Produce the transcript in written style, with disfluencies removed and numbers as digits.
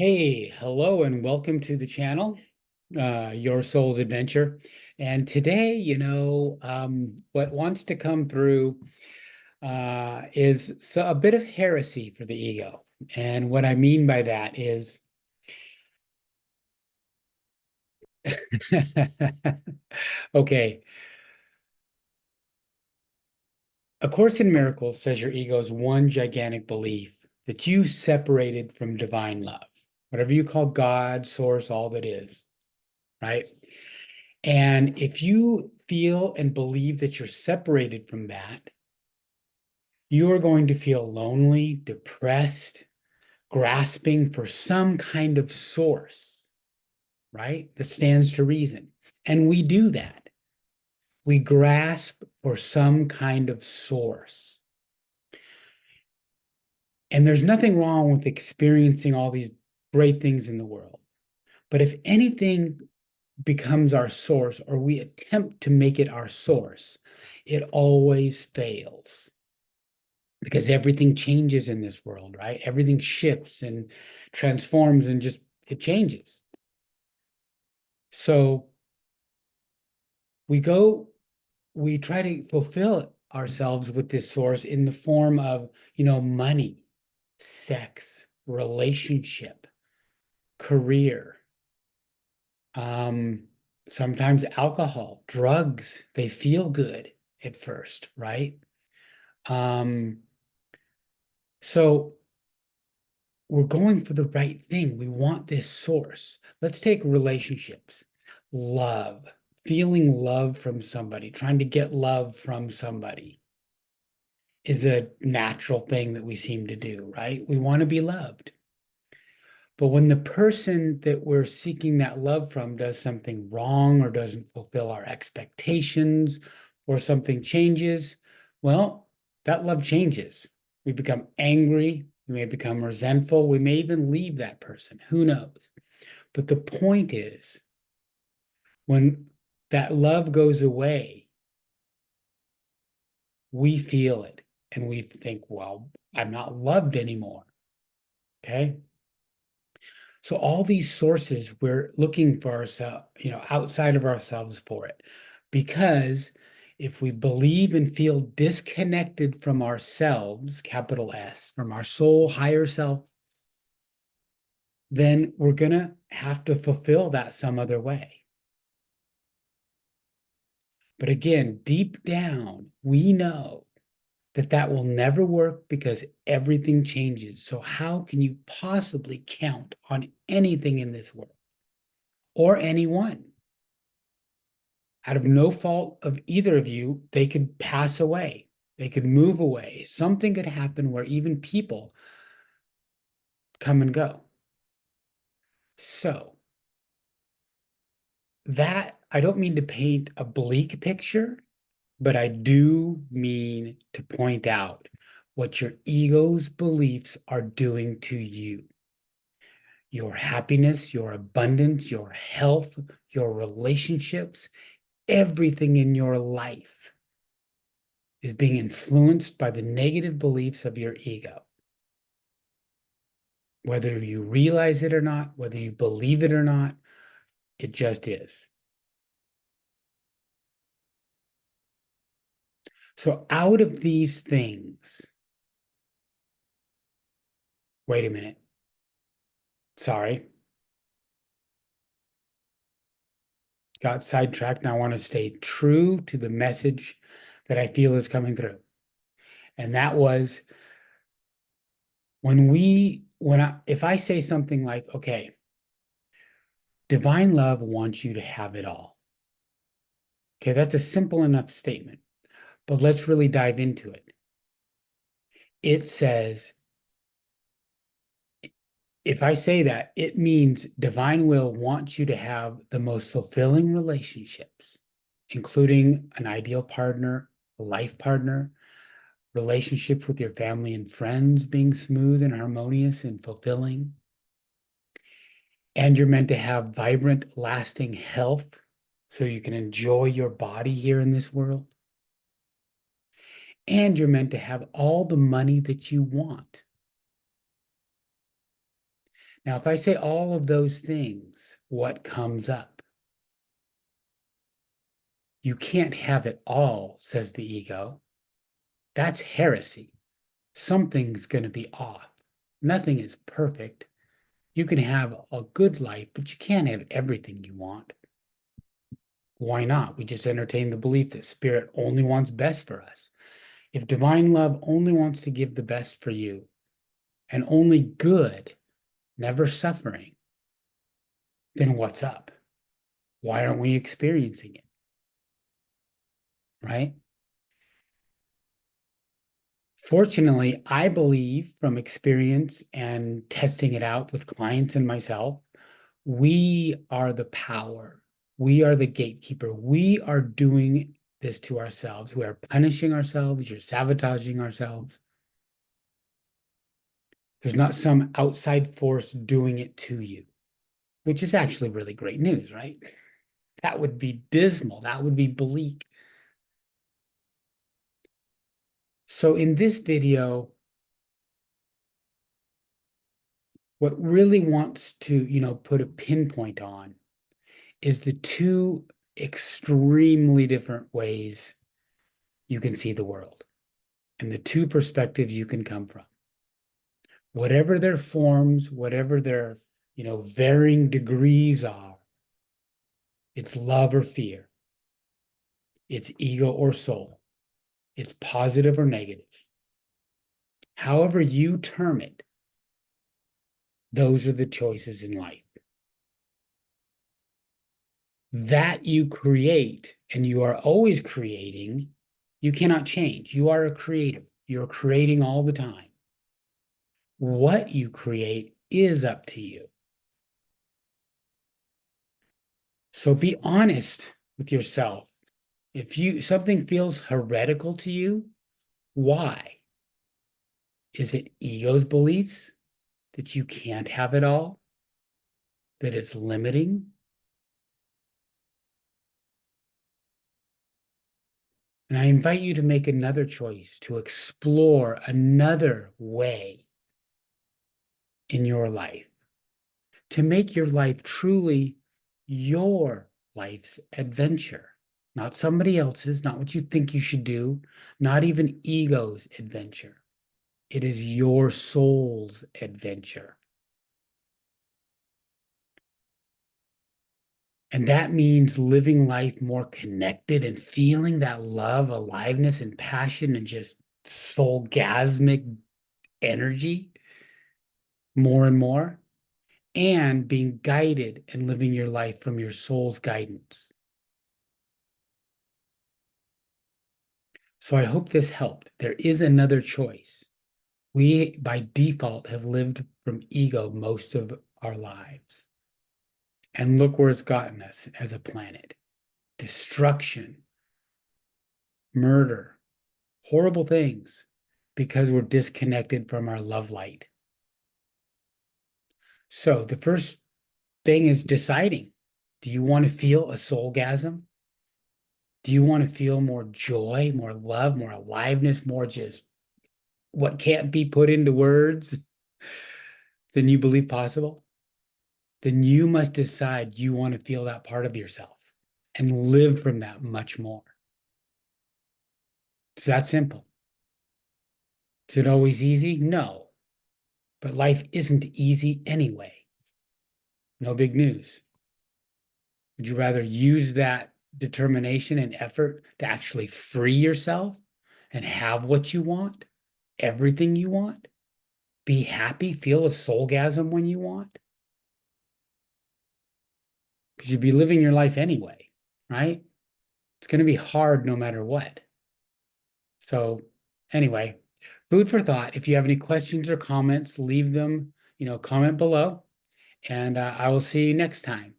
Hey, hello, and welcome to the channel, Your Soul's Adventure. And today, what wants to come through is a bit of heresy for the ego. And what I mean by that is, okay, A Course in Miracles says your ego is one gigantic belief that you separated from divine love, whatever you call God, source, all that is, right? And if you feel and believe that you're separated from that, you are going to feel lonely, depressed, grasping for some kind of source, right? That stands to reason. And we do that. We grasp for some kind of source. And there's nothing wrong with experiencing all these great things in the world. But if anything becomes our source or we attempt to make it our source, it always fails because everything changes in this world, right? Everything shifts and transforms and just it changes. So we go, we try to fulfill ourselves with this source in the form of, money, sex, relationship, career, um, sometimes alcohol, drugs. They feel good at first, right? Um, so we're going for the right thing. We want this source. Let's take relationships, love, feeling love from somebody, trying to get love from somebody is a natural thing that we seem to do, right? We want to be loved. But when the person that we're seeking that love from does something wrong or doesn't fulfill our expectations or something changes, well, that love changes. We become angry. We may become resentful. We may even leave that person. Who knows? But the point is, when that love goes away, we feel it and we think, well, I'm not loved anymore. Okay. So all these sources, we're looking for ourselves, outside of ourselves for it. Because if we believe and feel disconnected from ourselves, capital S, from our soul, higher self, then we're going to have to fulfill that some other way. But again, deep down, we know that that will never work because everything changes. So how can you possibly count on anything in this world or anyone? Out of no fault of either of you, they could pass away. They could move away. Something could happen where even people come and go. So that I don't mean to paint a bleak picture, but I do mean to point out what your ego's beliefs are doing to you. Your happiness, your abundance, your health, your relationships, everything in your life is being influenced by the negative beliefs of your ego. Whether you realize it or not, whether you believe it or not, it just is. So out of these things, wait a minute. Sorry, got sidetracked. Now I want to stay true to the message that I feel is coming through. And that was if I say something like, okay, divine love wants you to have it all. Okay, that's a simple enough statement, but let's really dive into it. It says, if I say that, it means divine will wants you to have the most fulfilling relationships, including an ideal partner, a life partner, relationships with your family and friends being smooth and harmonious and fulfilling. And you're meant to have vibrant, lasting health so you can enjoy your body here in this world. And you're meant to have all the money that you want. Now, if I say all of those things, what comes up? You can't have it all, says the ego. That's heresy. Something's going to be off. Nothing is perfect. You can have a good life, but you can't have everything you want. Why not? We just entertain the belief that spirit only wants best for us. If divine love only wants to give the best for you and only good, never suffering, then what's up? Why aren't we experiencing it? Right? Fortunately, I believe from experience and testing it out with clients and myself, we are the power. We are the gatekeeper. We are doing this to ourselves. We are punishing ourselves. You're sabotaging ourselves. There's not some outside force doing it to you, which is actually really great news, right? That would be dismal. That would be bleak. So in this video, what really wants to, put a pinpoint on is the two extremely different ways you can see the world and the two perspectives you can come from. Whatever their forms, whatever their, varying degrees are, it's love or fear, it's ego or soul, it's positive or negative. However you term it, those are the choices in life. That you create, and you are always creating, you cannot change. You are a creator. You're creating all the time. What you create is up to you. So be honest with yourself. If something feels heretical to you, why? Is it ego's beliefs that you can't have it all? That it's limiting? And I invite you to make another choice, to explore another way in your life, to make your life truly your life's adventure, not somebody else's, not what you think you should do, not even ego's adventure. It is your soul's adventure. And that means living life more connected and feeling that love, aliveness, and passion and just soulgasmic energy more and more, and being guided and living your life from your soul's guidance. So I hope this helped. There is another choice. We, by default, have lived from ego most of our lives. And look where it's gotten us as a planet. Destruction, murder, horrible things, because we're disconnected from our love light. So the first thing is deciding, do you want to feel a soulgasm? Do you want to feel more joy, more love, more aliveness, more just what can't be put into words than you believe possible? Then you must decide you want to feel that part of yourself and live from that much more. It's that simple. Is it always easy? No. But life isn't easy anyway. No big news. Would you rather use that determination and effort to actually free yourself and have what you want, everything you want? Be happy, feel a soulgasm when you want? Because you'd be living your life anyway, right? It's going to be hard no matter what. So, anyway, food for thought. If you have any questions or comments, leave them, comment below, and I will see you next time.